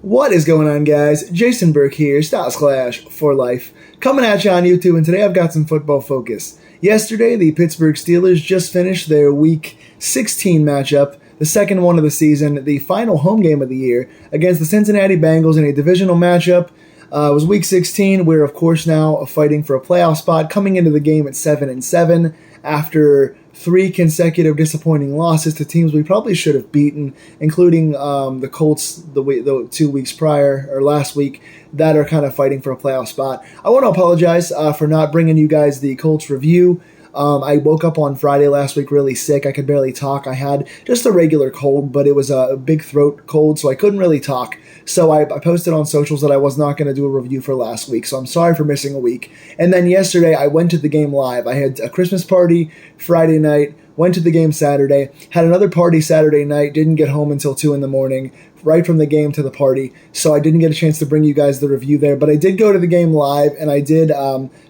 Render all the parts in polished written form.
What is going on, guys? Jason Burke here, Styles Clash for life, coming at you on YouTube, and today I've got some football focus. Yesterday, the Pittsburgh Steelers just finished their Week 16 matchup, the second one of the season, the final home game of the year, against the Cincinnati Bengals in a divisional matchup. It was Week 16. We're, of course, now fighting for a playoff spot, coming into the game at 7-7 after three consecutive disappointing losses to teams we probably should have beaten, including the Colts the 2 weeks prior, or last week, that are kind of fighting for a playoff spot. I want to apologize for not bringing you guys the Colts review. I woke up on Friday last week really sick. I could barely talk. I had just a regular cold, but it was a big throat cold, so I couldn't really talk. So I posted on socials that I was not going to do a review for last week, so I'm sorry for missing a week. And then yesterday, I went to the game live. I had a Christmas party Friday night, went to the game Saturday, had another party Saturday night, didn't get home until 2 in the morning, right from the game to the party, so I didn't get a chance to bring you guys the review there, but I did go to the game live, and I did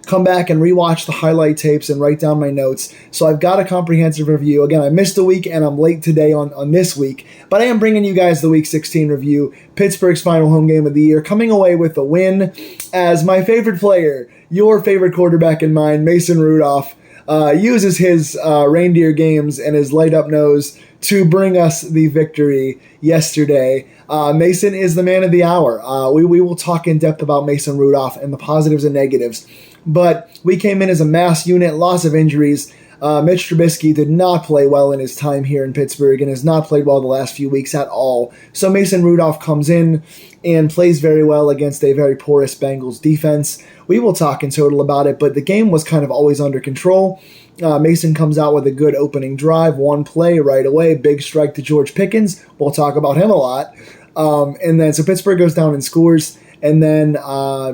come back and rewatch the highlight tapes and write down my notes, so I've got a comprehensive review. Again, I missed a week, and I'm late today on this week, but I am bringing you guys the Week 16 review, Pittsburgh's final home game of the year, coming away with a win, as my favorite player, your favorite quarterback and mine, Mason Rudolph, uses his reindeer games and his light-up nose to bring us the victory yesterday. Mason is the man of the hour. We will talk in depth about Mason Rudolph and the positives and negatives. But we came in as a mass unit, loss of injuries. Mitch Trubisky did not play well in his time here in Pittsburgh and has not played well the last few weeks at all. So Mason Rudolph comes in and plays very well against a very porous Bengals defense. We will talk in total about it, but the game was kind of always under control. Mason comes out with a good opening drive, one play right away, big strike to George Pickens. We'll talk about him a lot. And then so Pittsburgh goes down and scores. And then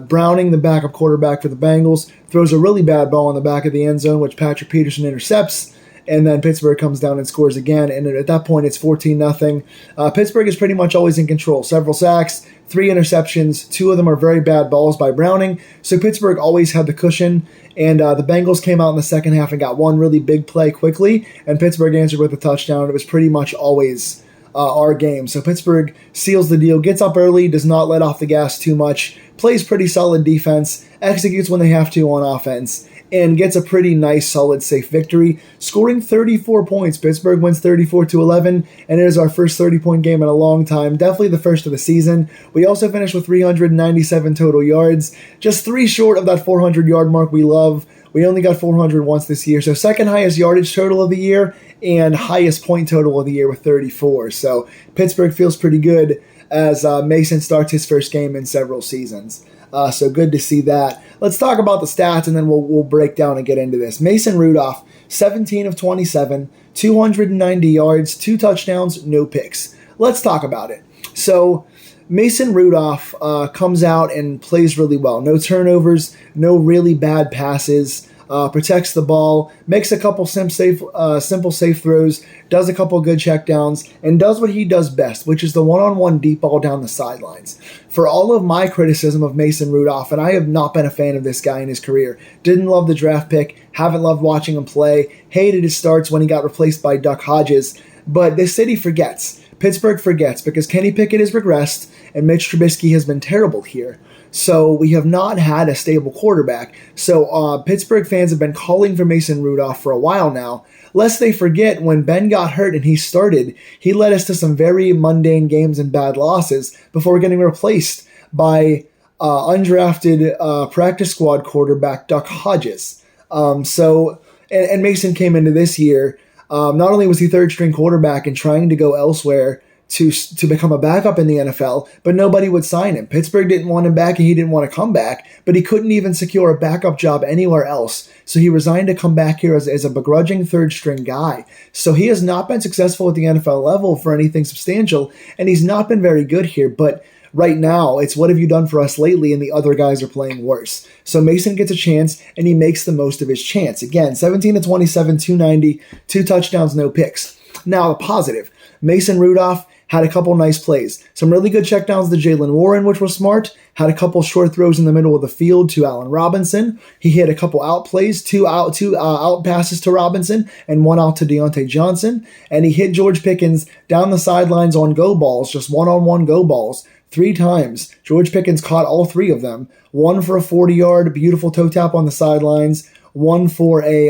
Browning, the backup quarterback for the Bengals, throws a really bad ball in the back of the end zone, which Patrick Peterson intercepts. And then Pittsburgh comes down and scores again. And at that point, it's 14-0. Pittsburgh is pretty much always in control. Several sacks, 3 interceptions. 2 of them are very bad balls by Browning. So Pittsburgh always had the cushion. And the Bengals came out in the second half and got one really big play quickly. And Pittsburgh answered with a touchdown. It was pretty much always our game. So Pittsburgh seals the deal, gets up early, does not let off the gas too much, plays pretty solid defense, executes when they have to on offense, and gets a pretty nice, solid, safe victory, scoring 34 points. Pittsburgh wins 34-11, and it is our first 30-point game in a long time, definitely the first of the season. We also finished with 397 total yards, just 3 short of that 400-yard mark we love. We only got 400 once this year, so second highest yardage total of the year and highest point total of the year with 34. So Pittsburgh feels pretty good as Mason starts his first game in several seasons. So good to see that. Let's talk about the stats, and then we'll break down and get into this. Mason Rudolph, 17 of 27, 290 yards, 2 touchdowns, no picks. Let's talk about it. So Mason Rudolph comes out and plays really well. No turnovers, no really bad passes, protects the ball, makes a couple simple safe throws, does a couple good checkdowns, and does what he does best, which is the one-on-one deep ball down the sidelines. For all of my criticism of Mason Rudolph, and I have not been a fan of this guy in his career, didn't love the draft pick, haven't loved watching him play, hated his starts when he got replaced by Duck Hodges, but this city forgets. Pittsburgh forgets because Kenny Pickett has regressed and Mitch Trubisky has been terrible here. So we have not had a stable quarterback. So Pittsburgh fans have been calling for Mason Rudolph for a while now. Lest they forget, when Ben got hurt and he started, he led us to some very mundane games and bad losses before getting replaced by undrafted practice squad quarterback Duck Hodges. And Mason came into this year. Not only was he third-string quarterback and trying to go elsewhere to become a backup in the NFL, but nobody would sign him. Pittsburgh didn't want him back, and he didn't want to come back, but he couldn't even secure a backup job anywhere else. So he resigned to come back here as a begrudging third-string guy. So he has not been successful at the NFL level for anything substantial, and he's not been very good here, but right now, it's what have you done for us lately, and the other guys are playing worse. So Mason gets a chance, and he makes the most of his chance. Again, 17 to 27, 290, 2 touchdowns, no picks. Now, the positive. Mason Rudolph had a couple nice plays. Some really good checkdowns to Jaylen Warren, which was smart. Had a couple short throws in the middle of the field to Allen Robinson. He hit a couple out plays, two out passes to Robinson, and one out to Deontay Johnson. And he hit George Pickens down the sidelines on go balls, just one-on-one go balls, 3 times. George Pickens caught all 3 of them. One for a 40-yard beautiful toe tap on the sidelines. One for a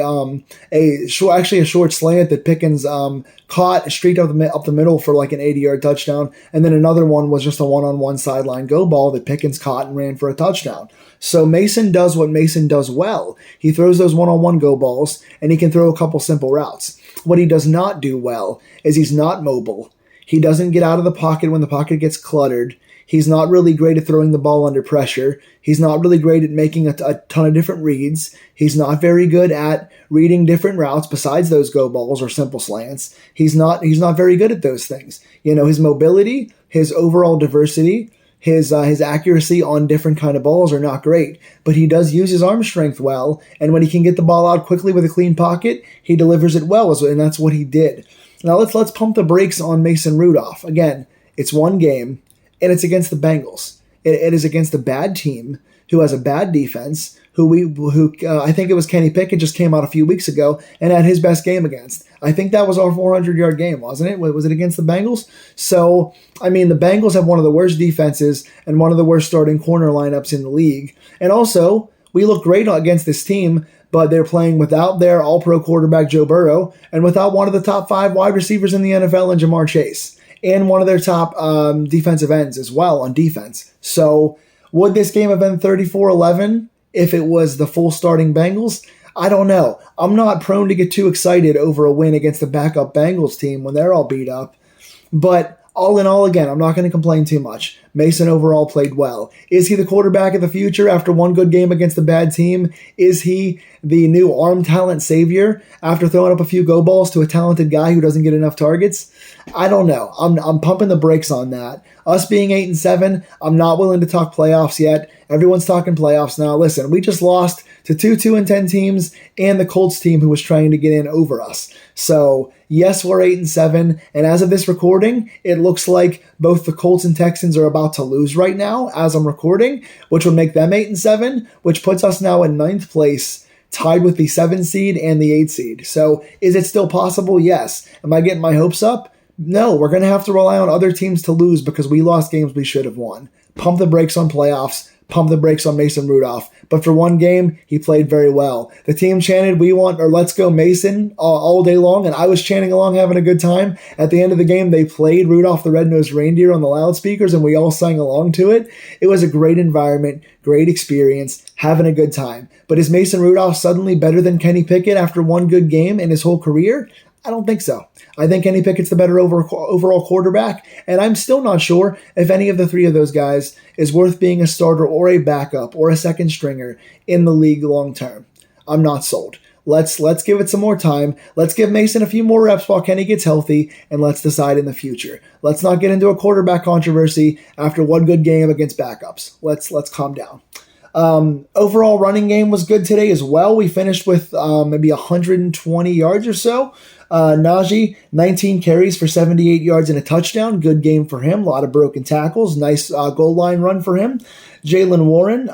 short slant that Pickens caught straight up the middle for like an 80-yard touchdown, and then another one was just a one-on-one sideline go ball that Pickens caught and ran for a touchdown. So Mason does what Mason does well. He throws those one-on-one go balls, and he can throw a couple simple routes. What he does not do well is he's not mobile. He doesn't get out of the pocket when the pocket gets cluttered. He's not really great at throwing the ball under pressure. He's not really great at making a ton of different reads. He's not very good at reading different routes besides those go balls or simple slants. He's not very good at those things. His mobility, his overall diversity, his accuracy on different kind of balls are not great, but he does use his arm strength well, and when he can get the ball out quickly with a clean pocket, he delivers it well, and that's what he did. Now let's pump the brakes on Mason Rudolph. Again, it's one game. And it's against the Bengals. It is against a bad team who has a bad defense, who I think it was Kenny Pickett just came out a few weeks ago and had his best game against. I think that was our 400-yard game, wasn't it? Was it against the Bengals? So, the Bengals have one of the worst defenses and one of the worst starting corner lineups in the league. And also, we look great against this team, but they're playing without their all-pro quarterback Joe Burrow and without one of the top 5 wide receivers in the NFL in Jamar Chase. And one of their top defensive ends as well on defense. So would this game have been 34-11 if it was the full starting Bengals? I don't know. I'm not prone to get too excited over a win against the backup Bengals team when they're all beat up. But all in all, again, I'm not going to complain too much. Mason overall played well. Is he the quarterback of the future after one good game against a bad team? Is he the new arm talent savior after throwing up a few go balls to a talented guy who doesn't get enough targets? I don't know. I'm pumping the brakes on that. Us being 8-7, I'm not willing to talk playoffs yet. Everyone's talking playoffs now. Listen, we just lost to 2-10 teams and the Colts team who was trying to get in over us. So, yes, we're 8-7, and as of this recording, it looks like both the Colts and Texans are about to lose right now as I'm recording, which would make them 8-7, which puts us now in 9th place, tied with the 7 seed and the 8 seed. So, is it still possible? Yes. Am I getting my hopes up? No, we're going to have to rely on other teams to lose because we lost games we should have won. Pump the brakes on playoffs. Pump the brakes on Mason Rudolph. But for one game, he played very well. The team chanted, let's go Mason all day long, and I was chanting along, having a good time. At the end of the game, they played Rudolph the Red-Nosed Reindeer on the loudspeakers, and we all sang along to it. It was a great environment, great experience, having a good time. But is Mason Rudolph suddenly better than Kenny Pickett after one good game in his whole career? I don't think so. I think Kenny Pickett's the better overall quarterback, and I'm still not sure if any of the 3 of those guys is worth being a starter or a backup or a second stringer in the league long term. I'm not sold. Let's give it some more time. Let's give Mason a few more reps while Kenny gets healthy, and let's decide in the future. Let's not get into a quarterback controversy after one good game against backups. Let's calm down. Overall running game was good today as well. We finished with maybe 120 yards or so. Najee, 19 carries for 78 yards and a touchdown. Good game for him. A lot of broken tackles. Nice goal line run for him. Jaylen Warren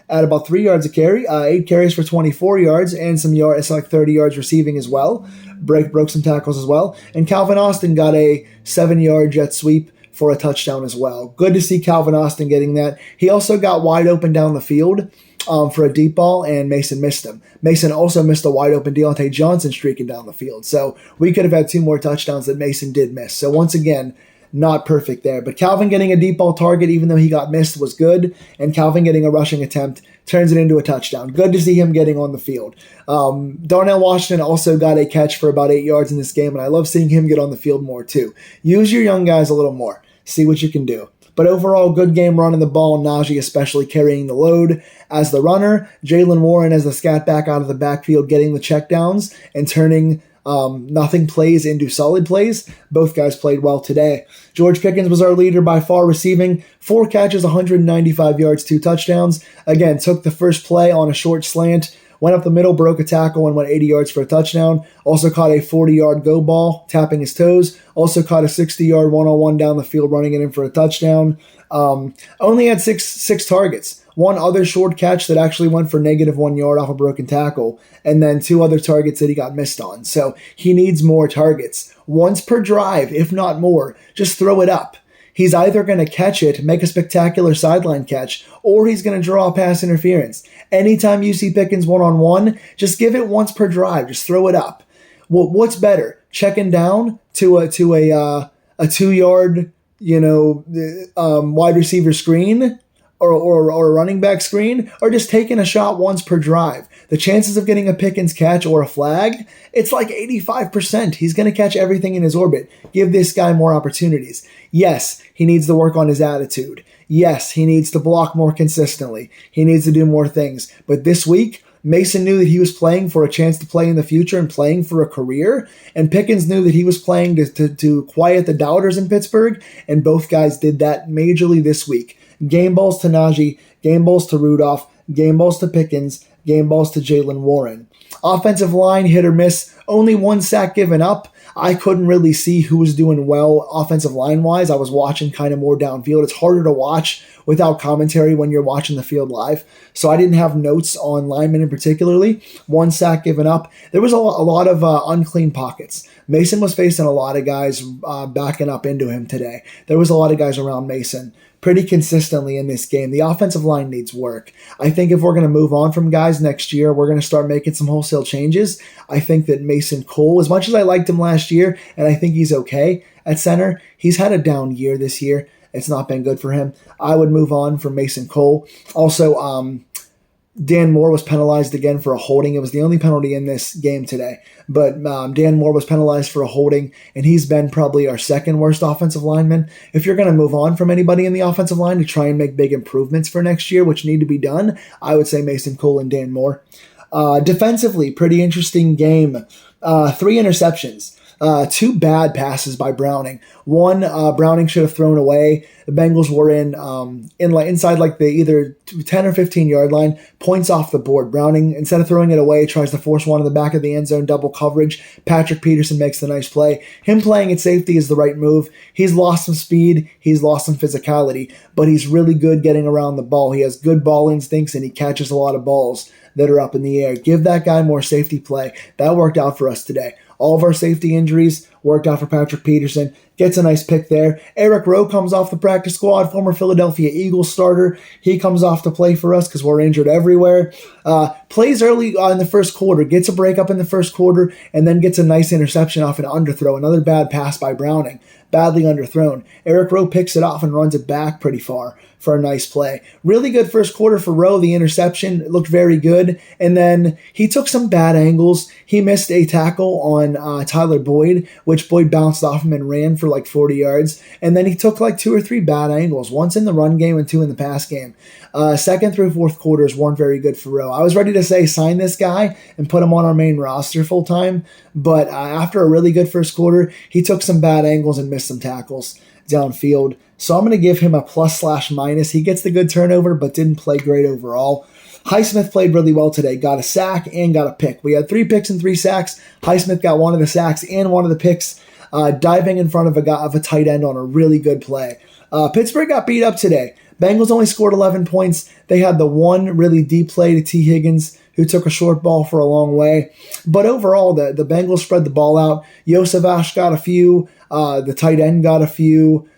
at about 3 yards a carry. 8 carries for 24 yards and some yards. It's like 30 yards receiving as well. Broke some tackles as well. And Calvin Austin got a 7-yard jet sweep for a touchdown as well. Good to see Calvin Austin getting that. He also got wide open down the field for a deep ball, and Mason missed him. Mason also missed a wide open Deontay Johnson streaking down the field. So we could have had 2 more touchdowns that Mason did miss. So once again, not perfect there. But Calvin getting a deep ball target, even though he got missed, was good. And Calvin getting a rushing attempt turns it into a touchdown. Good to see him getting on the field. Darnell Washington also got a catch for about 8 yards in this game, and I love seeing him get on the field more too. Use your young guys a little more. See what you can do. But overall, good game running the ball. Najee especially carrying the load as the runner. Jaylen Warren as the scat back out of the backfield, getting the checkdowns and turning nothing plays into solid plays. Both guys played well today. George Pickens was our leader by far, receiving 4 catches, 195 yards, 2 touchdowns. Again, took the first play on a short slant Went up the middle, broke a tackle, and went 80 yards for a touchdown. Also caught a 40-yard go ball, tapping his toes. Also caught a 60-yard one-on-one down the field, running it in for a touchdown. Only had six targets. One other short catch that actually went for -1 yard off a broken tackle, and then 2 other targets that he got missed on. So he needs more targets. Once per drive, if not more. Just throw it up. He's either going to catch it, make a spectacular sideline catch, or he's going to draw a pass interference. Anytime you see Pickens one-on-one, just give it once per drive. Just throw it up. Well, what's better? Checking down to a 2-yard, wide receiver screen or a running back screen, or just taking a shot once per drive. The chances of getting a Pickens catch or a flag, it's like 85%. He's going to catch everything in his orbit. Give this guy more opportunities. Yes, he needs to work on his attitude. Yes, he needs to block more consistently. He needs to do more things. But this week, Mason knew that he was playing for a chance to play in the future and playing for a career, and Pickens knew that he was playing to quiet the doubters in Pittsburgh, and both guys did that majorly this week. Game balls to Najee, game balls to Rudolph, game balls to Pickens, game balls to Jaylen Warren. Offensive line, hit or miss, only 1 sack given up. I couldn't really see who was doing well offensive line-wise. I was watching kind of more downfield. It's harder to watch without commentary when you're watching the field live. So I didn't have notes on linemen in particularly. 1 sack given up. There was a lot of unclean pockets. Mason was facing a lot of guys backing up into him today. There was a lot of guys around Mason pretty consistently in this game. The offensive line needs work. I think if we're going to move on from guys next year, we're going to start making some wholesale changes. I think that Mason Cole, as much as I liked him last year, and I think he's okay at center, he's had a down year this year. It's not been good for him. I would move on from Mason Cole. Also, Dan Moore was penalized again for a holding. It was the only penalty in this game today. But Dan Moore was penalized for a holding, and he's been probably our second worst offensive lineman. If you're going to move on from anybody in the offensive line to try and make big improvements for next year, which need to be done, I would say Mason Cole and Dan Moore. Defensively, pretty interesting game. 3 interceptions. 2 bad passes by Browning. One, Browning should have thrown away. The Bengals were inside like the either 10 or 15 yard line, points off the board. Browning, instead of throwing it away, tries to force one in the back of the end zone, double coverage. Patrick Peterson makes the nice play. Him playing at safety is the right move. He's lost some speed. He's lost some physicality, but he's really good getting around the ball. He has good ball instincts, and he catches a lot of balls that are up in the air. Give that guy more safety play. That worked out for us today. All of our safety injuries worked out for Patrick Peterson. Gets a nice pick there. Eric Rowe comes off the practice squad, former Philadelphia Eagles starter. He comes off to play for us because we're injured everywhere. Plays early in the first quarter, gets a break up in the first quarter, and then gets a nice interception off an underthrow. Another bad pass by Browning. Badly underthrown. Eric Rowe picks it off and runs it back pretty far for a nice play. Really good first quarter for Rowe. The interception looked very good. And then he took some bad angles. He missed a tackle on Tyler Boyd, which Boyd bounced off him and ran for like 40 yards. And then he took like 2 or 3 bad angles, once in the run game and 2 in the pass game. Second through fourth quarters weren't very good for Rowe. I was ready to say sign this guy and put him on our main roster full time, but after a really good first quarter, he took some bad angles and missed some tackles downfield. So I'm going to give him a +/-. He gets the good turnover, but didn't play great overall. Highsmith played really well today. Got a sack and got a pick. We had 3 picks and 3 sacks. Highsmith got 1 of the sacks and 1 of the picks, diving in front of a tight end on a really good play. Pittsburgh got beat up today. Bengals only scored 11 points. They had the one really deep play to T. Higgins, who took a short ball for a long way. But overall, the Bengals spread the ball out. Yosavash got a few. The tight end got a few.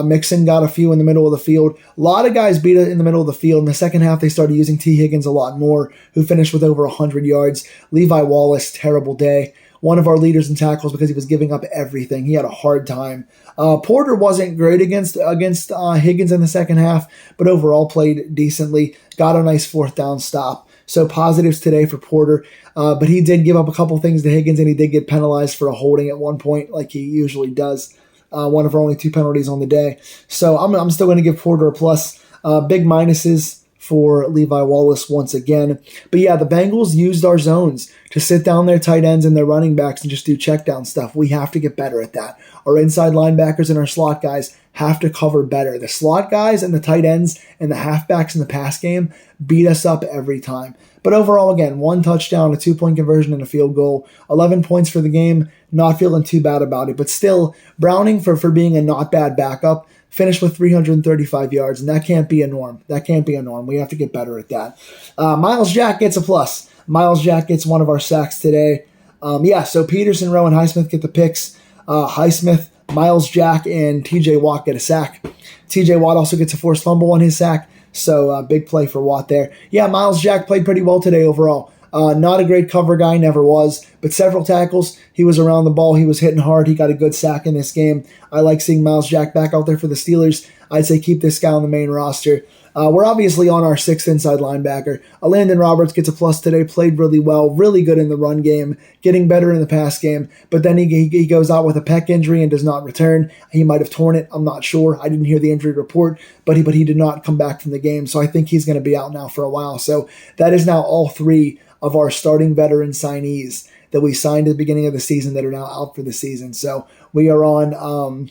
Mixon got a few in the middle of the field. A lot of guys beat it in the middle of the field. In the second half, they started using T. Higgins a lot more, who finished with over 100 yards. Levi Wallace, terrible day. One of our leaders in tackles because he was giving up everything. He had a hard time. Porter wasn't great against Higgins in the second half, but overall played decently. Got a nice 4th down stop. So positives today for Porter. But he did give up a couple things to Higgins, and he did get penalized for a holding at one point, like he usually does. One of our only 2 penalties on the day. So I'm still going to give Porter a plus. Big minuses for Levi Wallace once again. But yeah, the Bengals used our zones to sit down their tight ends and their running backs and just do check down stuff. We have to get better at that. Our inside linebackers and our slot guys have to cover better. The slot guys and the tight ends and the halfbacks in the pass game beat us up every time. But overall, again, 1 touchdown, a 2-point conversion, and a field goal. 11 points for the game. Not feeling too bad about it. But still, Browning, for being a not bad backup, finished with 335 yards, and that can't be a norm. That can't be a norm. We have to get better at that. Miles Jack gets a plus. Miles Jack gets one of our sacks today. So Peterson, Rowe, and Highsmith get the picks. Highsmith, Miles Jack, and TJ Watt get a sack. TJ Watt also gets a forced fumble on his sack. So big play for Watt there. Yeah, Miles Jack played pretty well today overall. Not a great cover guy, never was, but several tackles. He was around the ball. He was hitting hard. He got a good sack in this game. I like seeing Miles Jack back out there for the Steelers. I'd say keep this guy on the main roster. We're obviously on our 6th inside linebacker. Landon Roberts gets a plus today, played really well, really good in the run game, getting better in the pass game, but then he goes out with a pec injury and does not return. He might have torn it. I'm not sure. I didn't hear the injury report, but he did not come back from the game, so I think he's going to be out now for a while. So that is now all 3 of our starting veteran signees that we signed at the beginning of the season that are now out for the season. So we are on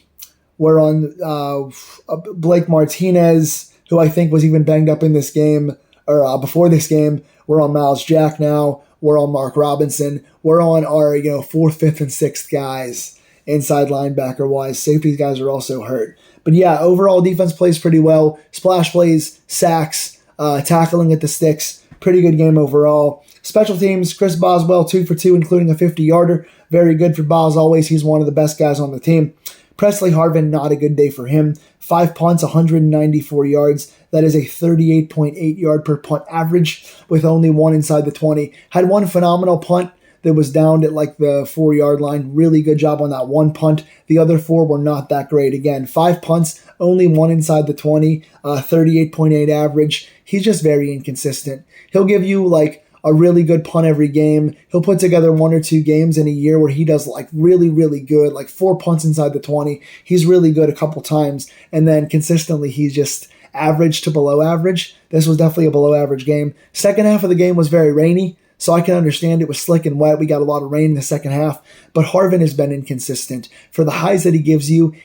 Blake Martinez, who I think was even banged up in this game, or before this game. We're on Miles Jack now. We're on Mark Robinson. We're on our 4th, 5th, and 6th guys inside linebacker-wise. Safety guys are also hurt. But yeah, overall defense plays pretty well. Splash plays, sacks, tackling at the sticks. Pretty good game overall. Special teams, Chris Boswell, 2 for 2, including a 50-yarder. Very good for Bos always. He's one of the best guys on the team. Presley Harvin, not a good day for him. 5 punts, 194 yards. That is a 38.8 yard per punt average with only 1 inside the 20. Had one phenomenal punt that was downed at like the 4-yard line. Really good job on that one punt. The other 4 were not that great. Again, 5 punts, only 1 inside the 20, 38.8 average. He's just very inconsistent. He'll give you like a really good punt every game. He'll put together 1 or 2 games in a year where he does like really, really good, like 4 punts inside the 20. He's really good a couple times. And then consistently, he's just average to below average. This was definitely a below average game. Second half of the game was very rainy, so I can understand it was slick and wet. We got a lot of rain in the second half, but Harvin has been inconsistent. For the highs that he gives you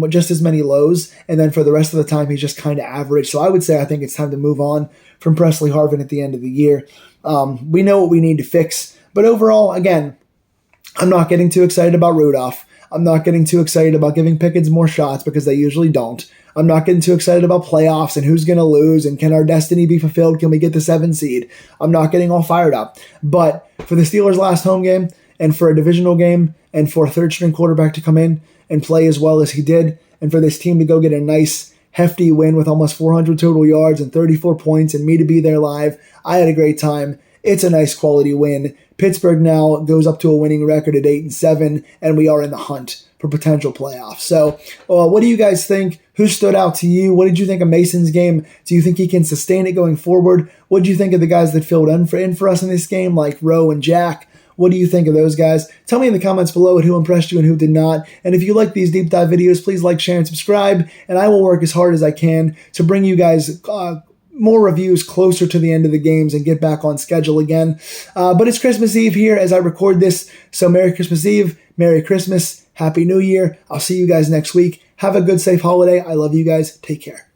just as many lows, and then for the rest of the time, he's just kind of average. So I would say I think it's time to move on from Presley Harvin at the end of the year. We know what we need to fix, but overall, again, I'm not getting too excited about Rudolph. I'm not getting too excited about giving Pickens more shots because they usually don't. I'm not getting too excited about playoffs and who's going to lose and can our destiny be fulfilled? Can we get the 7 seed? I'm not getting all fired up. But for the Steelers' last home game and for a divisional game and for a third-string quarterback to come in and play as well as he did and for this team to go get a nice, hefty win with almost 400 total yards and 34 points and me to be there live, I had a great time. It's a nice quality win. Pittsburgh now goes up to a winning record at 8-7, and we are in the hunt for potential playoffs. So what do you guys think? Who stood out to you? What did you think of Mason's game? Do you think he can sustain it going forward? What do you think of the guys that filled in for us in this game, like Rowe and Jack? What do you think of those guys? Tell me in the comments below who impressed you and who did not. And if you like these deep dive videos, please like, share, and subscribe. And I will work as hard as I can to bring you guys more reviews closer to the end of the games and get back on schedule again. But it's Christmas Eve here as I record this. So Merry Christmas Eve, Merry Christmas, Happy New Year. I'll see you guys next week. Have a good, safe holiday. I love you guys. Take care.